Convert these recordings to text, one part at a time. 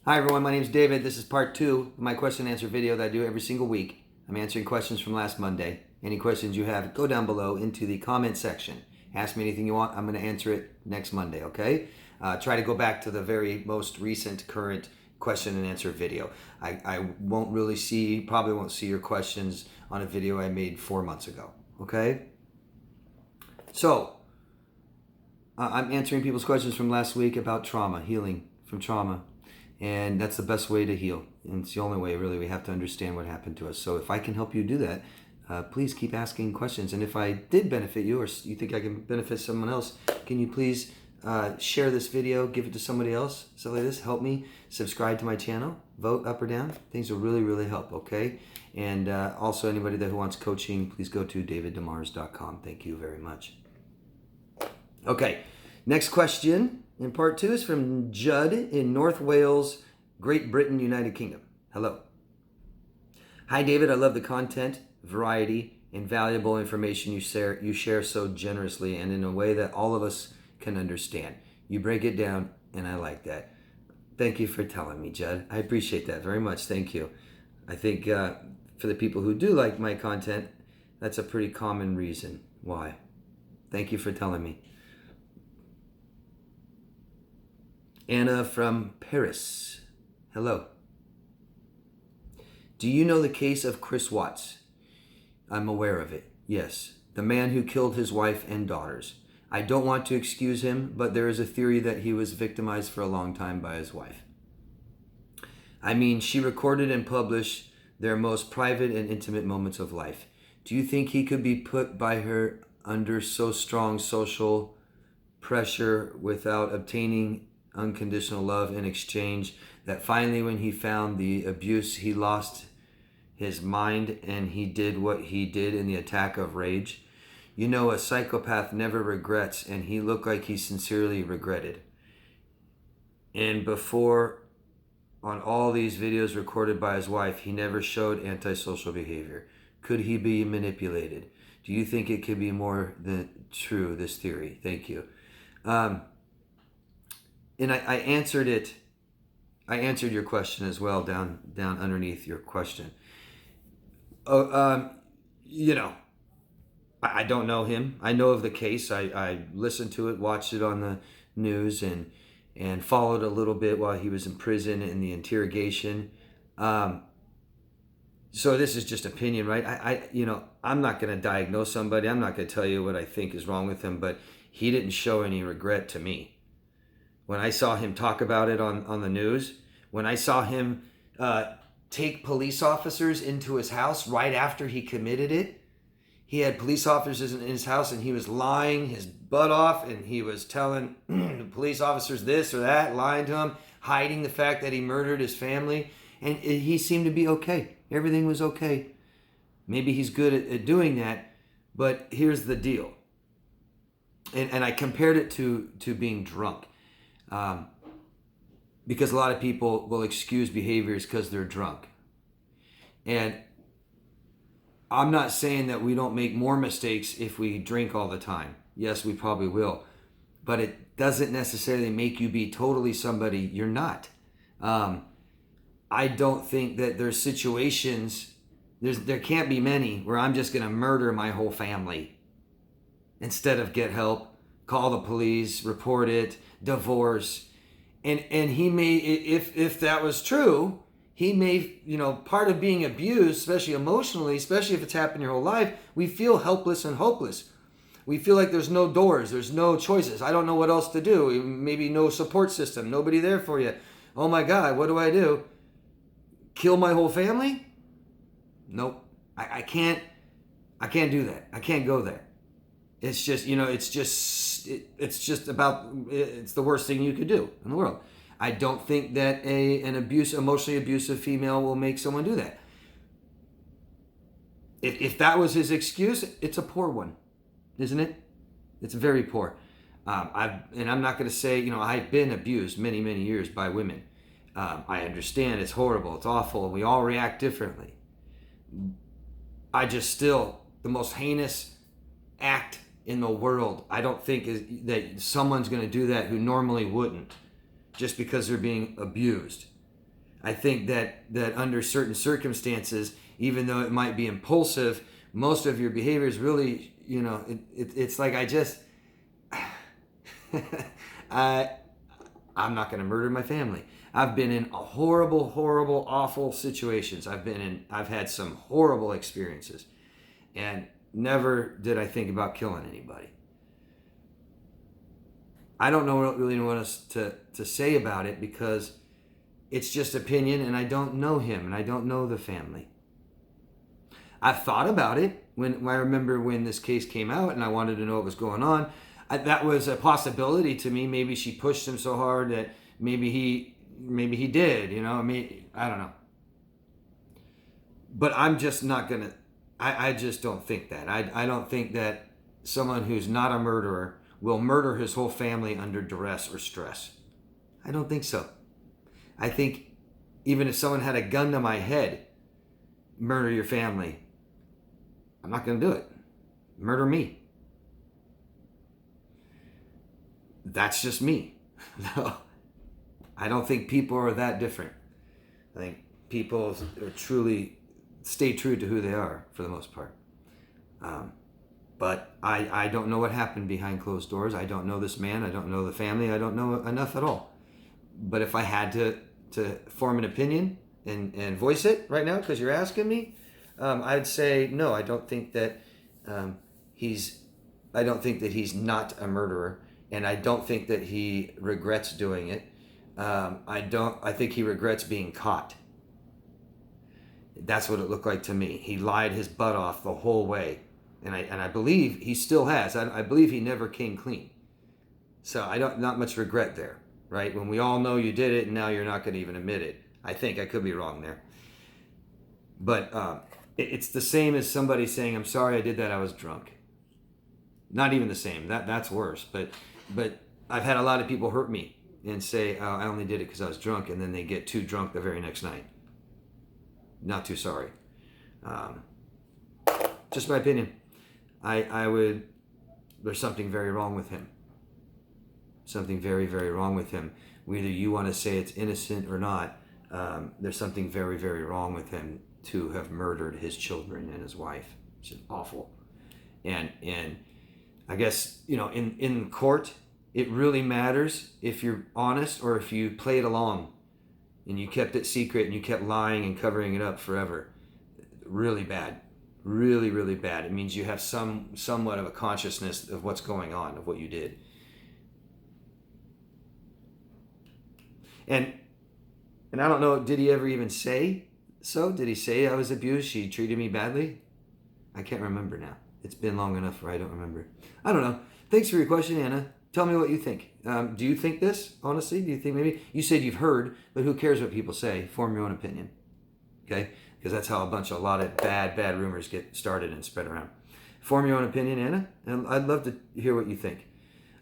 Hi everyone, my name is David. This is part 2 of my question and answer video that I do every single week. I'm answering questions from last Monday. Any questions you have, go down below into the comment section. Ask me anything you want. I'm going to answer it next Monday, okay? Try to go back to the very most recent current question and answer video. I won't really see, probably won't see your questions on a video I made 4 months ago, okay? So, I'm answering people's questions from last week about trauma, healing from trauma. And that's the best way to heal. And it's the only way, really, we have to understand what happened to us. So if I can help you do that, please keep asking questions. And if I did benefit you, or you think I can benefit someone else, can you please share this video, give it to somebody else, stuff like this, help me, subscribe to my channel, vote up or down. Things will really, really help, okay? And also anybody who wants coaching, please go to daviddemars.com. Thank you very much. Okay, next question in part 2 is from Judd in North Wales, Great Britain, United Kingdom. Hello. Hi, David. I love the content, variety, and valuable information you share so generously and in a way that all of us can understand. You break it down, and I like that. Thank you for telling me, Judd. I appreciate that very much. Thank you. I think for the people who do like my content, that's a pretty common reason why. Thank you for telling me. Anna from Paris. Hello. Do you know the case of Chris Watts? I'm aware of it, yes. The man who killed his wife and daughters. I don't want to excuse him, but there is a theory that he was victimized for a long time by his wife. I mean, she recorded and published their most private and intimate moments of life. Do you think he could be put by her under so strong social pressure without obtaining unconditional love in exchange that finally when he found the abuse he lost his mind and he did what he did in the attack of rage? You know, a psychopath never regrets, and he looked like he sincerely regretted. And before, on all these videos recorded by his wife, he never showed antisocial behavior. Could he be manipulated? Do you think it could be more than true, this theory? Thank you. And I answered it. I answered your question as well down underneath your question. You know, I don't know him. I know of the case. I listened to it, watched it on the news, and followed a little bit while he was in prison in the interrogation. So this is just opinion, right? I'm not going to diagnose somebody. I'm not going to tell you what I think is wrong with him, but he didn't show any regret to me. When I saw him talk about it on the news, when I saw him take police officers into his house right after he committed it, he had police officers in his house and he was lying his butt off and he was telling the police officers this or that, lying to them, hiding the fact that he murdered his family. And he seemed to be okay. Everything was okay. Maybe he's good at doing that, but here's the deal. And I compared it to being drunk. Because a lot of people will excuse behaviors because they're drunk. And I'm not saying that we don't make more mistakes if we drink all the time. Yes, we probably will. But it doesn't necessarily make you be totally somebody you're not. I don't think that there's situations, there can't be many, where I'm just going to murder my whole family instead of get help, call the police, report it, divorce. And he may, if that was true, he may, part of being abused, especially emotionally, especially if it's happened your whole life, we feel helpless and hopeless. We feel like there's no doors, there's no choices. I don't know what else to do. Maybe no support system, nobody there for you. Oh my God, what do I do? Kill my whole family? Nope. I can't do that. I can't go there. It's just, it's just about, it's the worst thing you could do in the world. I don't think that an emotionally abusive female will make someone do that. If that was his excuse, it's a poor one, isn't it? It's very poor. I'm not going to say, I've been abused many, many years by women. I understand it's horrible, it's awful, and we all react differently. I just still, the most heinous act in the world, I don't think that someone's going to do that who normally wouldn't, just because they're being abused. I think that under certain circumstances, even though it might be impulsive, most of your behavior is really, it's like I'm not going to murder my family. I've been in horrible, horrible, awful situations. I've had some horrible experiences, and never did I think about killing anybody. I don't really know what else to say about it, because it's just opinion, and I don't know him, and I don't know the family. I've thought about it when I remember when this case came out, and I wanted to know what was going on. That was a possibility to me. Maybe she pushed him so hard that maybe he did. I don't know. But I'm just not gonna. I just don't think that. I don't think that someone who's not a murderer will murder his whole family under duress or stress. I don't think so. I think even if someone had a gun to my head, murder your family, I'm not going to do it. Murder me. That's just me. No, I don't think people are that different. I think people are truly stay true to who they are for the most part. But I don't know what happened behind closed doors. I don't know this man. I don't know the family. I don't know enough at all. But if I had to form an opinion and voice it right now, because you're asking me, I'd say no. I don't think that he's not a murderer, and I don't think that he regrets doing it. I think he regrets being caught. That's what it looked like to me. He lied his butt off the whole way, and I believe he still has. I believe he never came clean. So not much regret there, right? When we all know you did it, and now you're not going to even admit it. I think I could be wrong there, but it's the same as somebody saying, "I'm sorry, I did that. I was drunk." Not even the same. That's worse. But I've had a lot of people hurt me and say, "Oh, I only did it because I was drunk," and then they get too drunk the very next night. Not too sorry. Just my opinion. I would. There's something very wrong with him. Something very, very wrong with him. Whether you want to say it's innocent or not, there's something very, very wrong with him to have murdered his children and his wife. It's just awful. And I guess, in court, it really matters if you're honest or if you played along and you kept it secret and you kept lying and covering it up forever. Really bad. Really, really bad. It means you have somewhat of a consciousness of what's going on, of what you did. And I don't know, did he ever even say so? Did he say I was abused? She treated me badly? I can't remember now. It's been long enough where I don't remember. I don't know. Thanks for your question, Anna. Tell me what you think. Do you think this, honestly? Do you think maybe? You said you've heard, but who cares what people say? Form your own opinion. Okay? Because that's how a lot of bad rumors get started and spread around. Form your own opinion, Anna. And I'd love to hear what you think.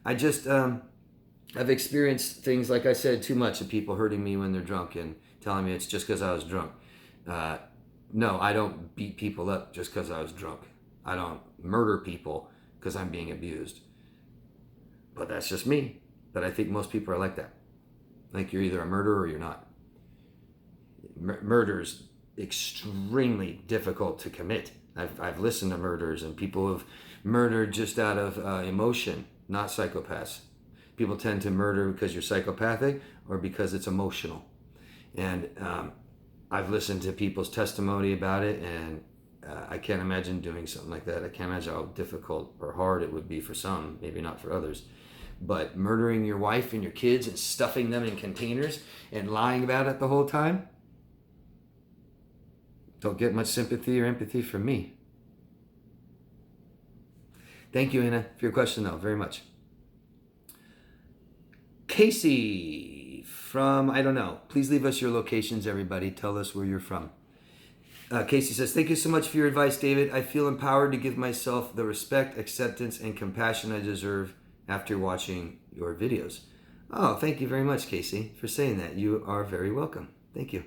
I just, I've experienced things, like I said, too much of people hurting me when they're drunk and telling me it's just because I was drunk. No, I don't beat people up just because I was drunk. I don't murder people because I'm being abused. But that's just me. But I think most people are like that. Like you're either a murderer or you're not. Murder is extremely difficult to commit. I've listened to murders, and people have murdered just out of emotion, not psychopaths. People tend to murder because you're psychopathic or because it's emotional. And I've listened to people's testimony about it, and I can't imagine doing something like that. I can't imagine how difficult or hard it would be for some, maybe not for others. But murdering your wife and your kids and stuffing them in containers and lying about it the whole time, don't get much sympathy or empathy from me. Thank you, Anna, for your question, though, very much. Casey from, I don't know. Please leave us your locations, everybody. Tell us where you're from. Casey says, thank you so much for your advice, David. I feel empowered to give myself the respect, acceptance, and compassion I deserve after watching your videos. Oh, thank you very much, Casey, for saying that. You are very welcome. Thank you.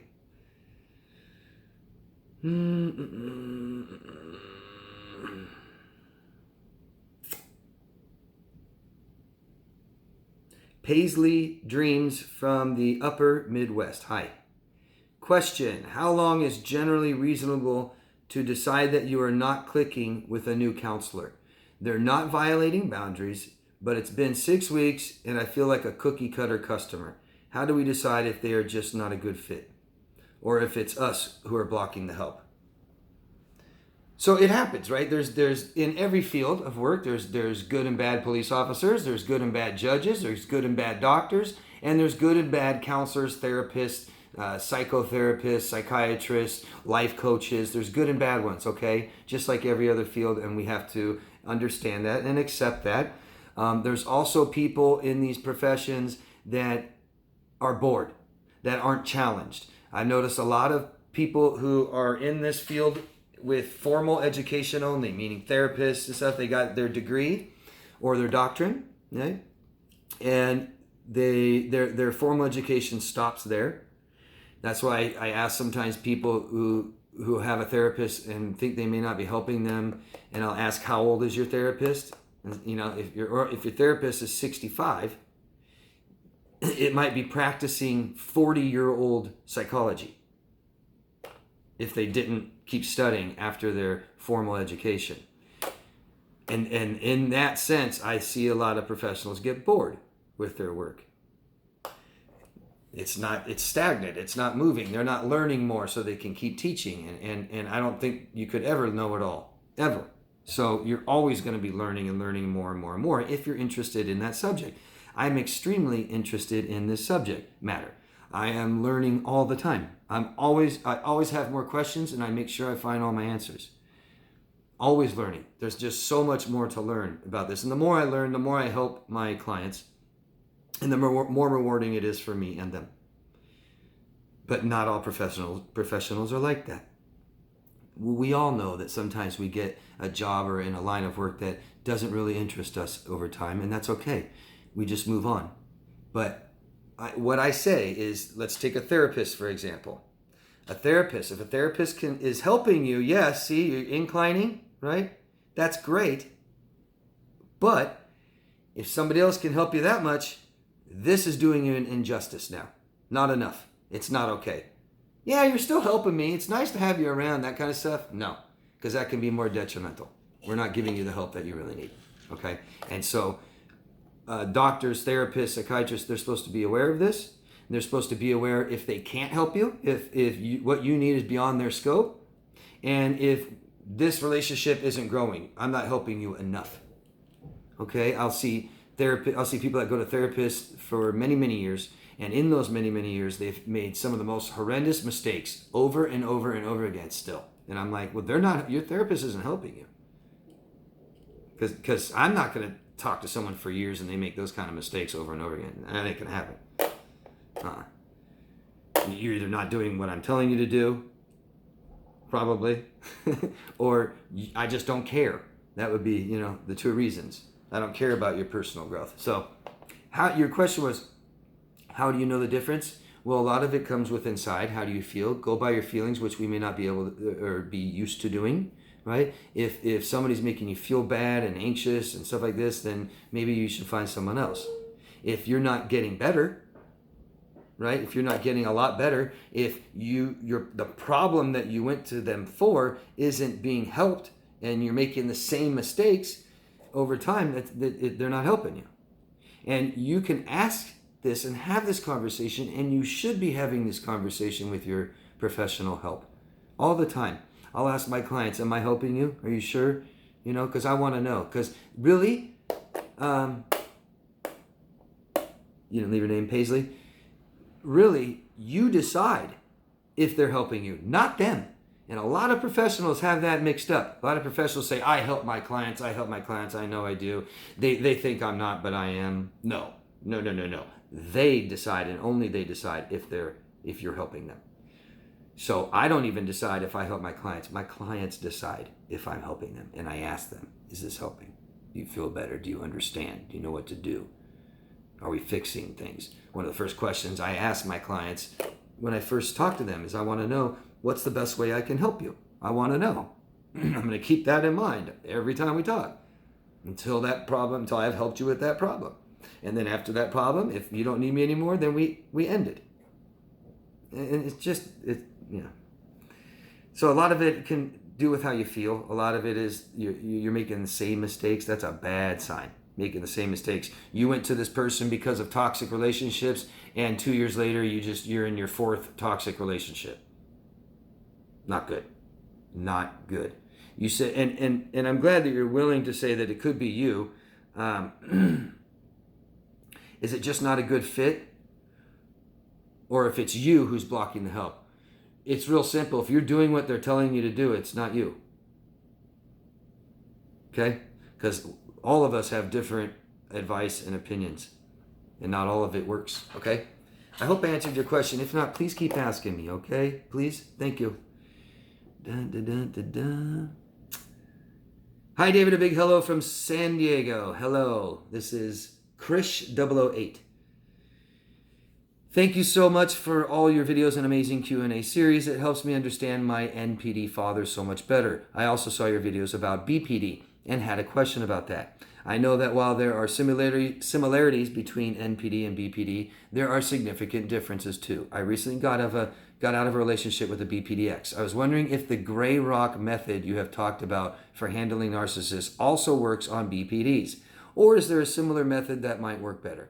Paisley Dreams from the upper Midwest. Hi. Question: how long is generally reasonable to decide that you are not clicking with a new counselor? They're not violating boundaries, but it's been 6 weeks and I feel like a cookie cutter customer. How do we decide if they are just not a good fit? Or if it's us who are blocking the help? So it happens, right? There's in every field of work, there's good and bad police officers, there's good and bad judges, there's good and bad doctors, and there's good and bad counselors, therapists, psychotherapists, psychiatrists, life coaches. There's good and bad ones, okay? Just like every other field, and we have to understand that and accept that. There's also people in these professions that are bored, that aren't challenged. I've noticed a lot of people who are in this field with formal education only, meaning therapists and stuff. They got their degree or their doctrine, right? And their formal education stops there. That's why I ask sometimes people who have a therapist and think they may not be helping them, and I'll ask, how old is your therapist? And, you know, if your therapist is 65, it might be practicing 40-year-old psychology if they didn't keep studying after their formal education. And in that sense, I see a lot of professionals get bored with their work. It's stagnant. It's not moving. They're not learning more so they can keep teaching. And I don't think you could ever know it all, ever. So you're always going to be learning and learning more and more and more if you're interested in that subject. I'm extremely interested in this subject matter. I am learning all the time. I always have more questions, and I make sure I find all my answers. Always learning. There's just so much more to learn about this. And the more I learn, the more I help my clients, and the more rewarding it is for me and them. But not all professionals are like that. We all know that sometimes we get a job or in a line of work that doesn't really interest us over time, and that's okay. We just move on. But what I say is, let's take a therapist, for example. If a therapist is helping you, yes, see, you're inclining, right? That's great. But if somebody else can help you that much, this is doing you an injustice now. Not enough. It's not okay. Yeah, you're still helping me. It's nice to have you around, that kind of stuff. No, because that can be more detrimental. We're not giving you the help that you really need. Okay? And so doctors, therapists, psychiatrists, they're supposed to be aware of this. They're supposed to be aware if they can't help you, if what you need is beyond their scope, and if this relationship isn't growing, I'm not helping you enough. Okay? I'll see people that go to therapists for many, many years, and in those many, many years, they've made some of the most horrendous mistakes over and over and over again still. And I'm like, well, your therapist isn't helping you. Because I'm not going to talk to someone for years and they make those kind of mistakes over and over again. That ain't going to happen. You're either not doing what I'm telling you to do, probably, or I just don't care. That would be, the two reasons. I don't care about your personal growth. So your question was, how do you know the difference? Well, a lot of it comes with inside. How do you feel? Go by your feelings, which we may not be able to, or be used to doing, right? If somebody's making you feel bad and anxious and stuff like this, then maybe you should find someone else. If you're not getting better, right? If you're not getting a lot better, if the problem that you went to them for isn't being helped and you're making the same mistakes over time, they're not helping you. And you can ask this and have this conversation, and you should be having this conversation with your professional help all the time. I'll ask my clients, am I helping you? Are you sure? Because I want to know. Because really, you didn't leave your name, Paisley. Really, you decide if they're helping you, not them. And a lot of professionals have that mixed up. A lot of professionals say, I help my clients, I know I do. They think I'm not, but I am. No. They decide, and only they decide if you're helping them. So I don't even decide if I help my clients. My clients decide if I'm helping them. And I ask them, is this helping? Do you feel better? Do you understand? Do you know what to do? Are we fixing things? One of the first questions I ask my clients when I first talk to them is, I want to know, what's the best way I can help you? I want to know. I'm going to keep that in mind every time we talk until I've helped you with that problem. And then after that problem, if you don't need me anymore, then we end it. And it's just, So a lot of it can do with how you feel. A lot of it is you're making the same mistakes. That's a bad sign. Making the same mistakes. You went to this person because of toxic relationships, and 2 years later, you're in your fourth toxic relationship. Not good. Not good. You said, and I'm glad that you're willing to say that it could be you. Is it just not a good fit? Or if it's you who's blocking the help? It's real simple. If you're doing what they're telling you to do, it's not you. Okay? Because all of us have different advice and opinions, and not all of it works. Okay? I hope I answered your question. If not, please keep asking me. Okay? Please? Thank you. Dun, dun, dun, dun, dun. Hi, David. A big hello from San Diego. Hello. This is Krish008. Thank you so much for all your videos and amazing Q&A series. It helps me understand my NPD father so much better. I also saw your videos about BPD and had a question about that. I know that while there are similarities between NPD and BPD, there are significant differences too. I recently got out of a relationship with a BPD ex. I was wondering if the gray rock method you have talked about for handling narcissists also works on BPDs, or is there a similar method that might work better?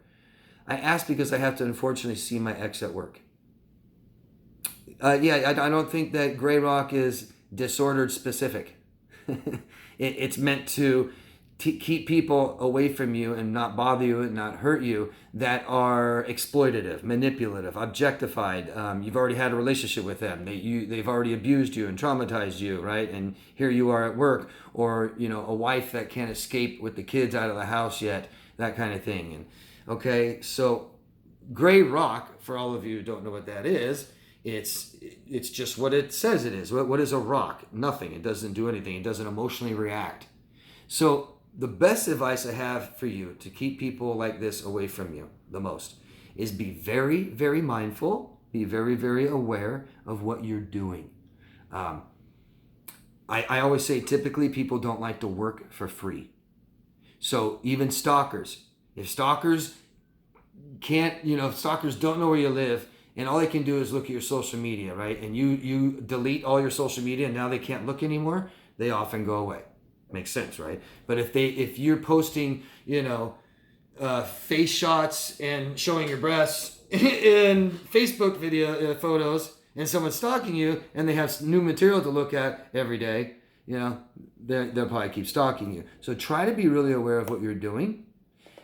I ask because I have to unfortunately see my ex at work. I don't think that gray rock is disordered specific. It's meant to keep people away from you and not bother you and not hurt you that are exploitative, manipulative, objectified. You've already had a relationship with them. They've already abused you and traumatized you, right? And here you are at work, or a wife that can't escape with the kids out of the house yet, that kind of thing. And okay, so gray rock, for all of you who don't know what that is, it's just what it says it is. What is a rock? Nothing. It doesn't do anything. It doesn't emotionally react. So the best advice I have for you to keep people like this away from you the most is be very, very mindful, be very, very aware of what you're doing. I always say typically people don't like to work for free. So even stalkers, if stalkers if stalkers don't know where you live, and all they can do is look at your social media, right? And you delete all your social media and now they can't look anymore, they often go away. Makes sense, right? But if you're posting, face shots and showing your breasts in Facebook video photos, and someone's stalking you and they have new material to look at every day, they'll probably keep stalking you. So try to be really aware of what you're doing.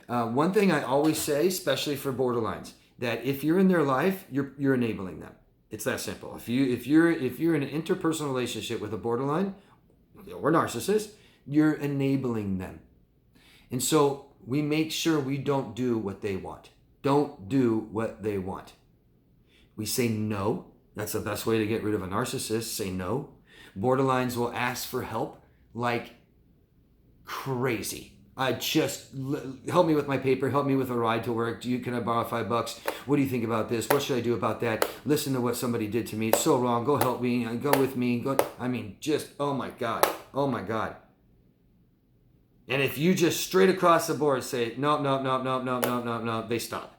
One thing I always say, especially for borderlines, that if you're in their life, you're enabling them. It's that simple. If you're in an interpersonal relationship with a borderline or narcissist, you're enabling them. And so we make sure we don't do what they want. Don't do what they want. We say no. That's the best way to get rid of a narcissist. Say no. Borderlines will ask for help like crazy. Help me with my paper, help me with a ride to work. Can I borrow $5? What do you think about this? What should I do about that? Listen to what somebody did to me. It's so wrong. Go help me. Go with me. Oh my God. Oh my God. And if you just straight across the board say, no, they stop.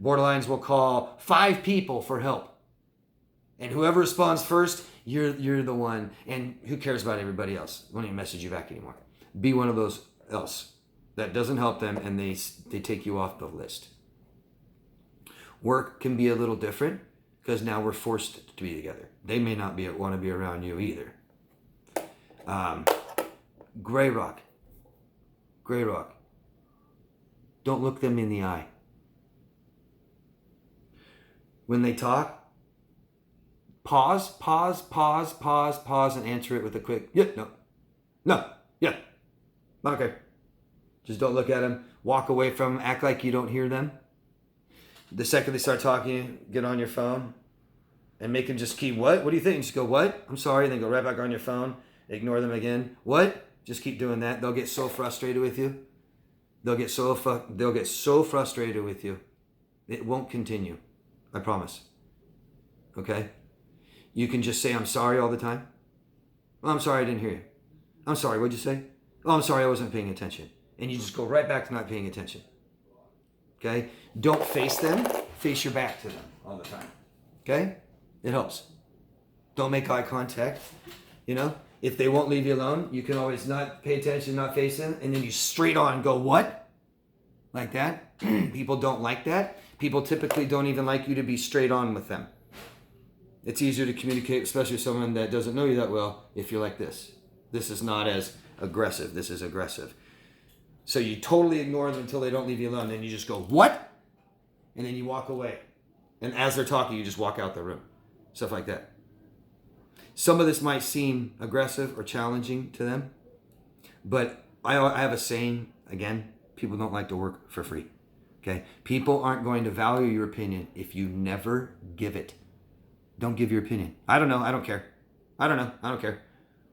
Borderlines will call 5 people for help. And whoever responds first, you're the one. And who cares about everybody else? Won't even message you back anymore. Be one of those else that doesn't help them, and they take you off the list. Work can be a little different because now we're forced to be together. They may not want to be around you either. Gray rock. Don't look them in the eye. When they talk, pause, and answer it with a quick, yeah, no, yeah. Okay. Just don't look at them. Walk away from them. Act like you don't hear them. The second they start talking, get on your phone and make them just keep, what? What do you think? Just go, what? I'm sorry. Then go right back on your phone. Ignore them again. What? Just keep doing that. They'll get so frustrated with you. They'll get so frustrated with you. It won't continue. I promise. Okay? You can just say, I'm sorry all the time. Oh, I'm sorry, I didn't hear you. I'm sorry, what'd you say? Oh, I'm sorry, I wasn't paying attention. And you just go right back to not paying attention. Okay? Don't face them. Face your back to them all the time. Okay? It helps. Don't make eye contact. If they won't leave you alone, you can always not pay attention, not face them, and then you straight on go, what? Like that. People don't like that. People typically don't even like you to be straight on with them. It's easier to communicate, especially with someone that doesn't know you that well, if you're like this. This is not as aggressive. This is aggressive. So you totally ignore them until they don't leave you alone. Then you just go, what? And then you walk away. And as they're talking, you just walk out the room. Stuff like that. Some of this might seem aggressive or challenging to them. But I have a saying, again, people don't like to work for free. Okay? People aren't going to value your opinion if you never give it. Don't give your opinion. I don't know. I don't care. I don't know. I don't care.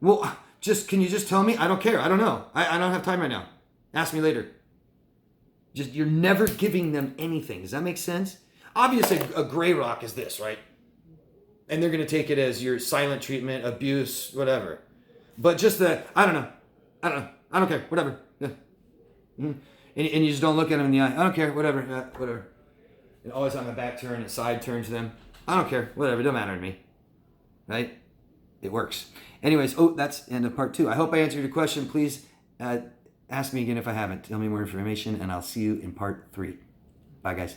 Well, can you just tell me? I don't care. I don't know. I don't have time right now. Ask me later. You're never giving them anything. Does that make sense? Obviously, a gray rock is this, right? And they're going to take it as your silent treatment, abuse, whatever. But just I don't know. I don't care. Whatever. Yeah. Mm-hmm. And you just don't look at them in the eye. I don't care. Whatever. Whatever. And always on my back turn and side turn to them. I don't care. Whatever. It don't matter to me. Right? It works. Anyways, that's the end of part 2. I hope I answered your question. Please ask me again if I haven't. Tell me more information, and I'll see you in part 3. Bye, guys.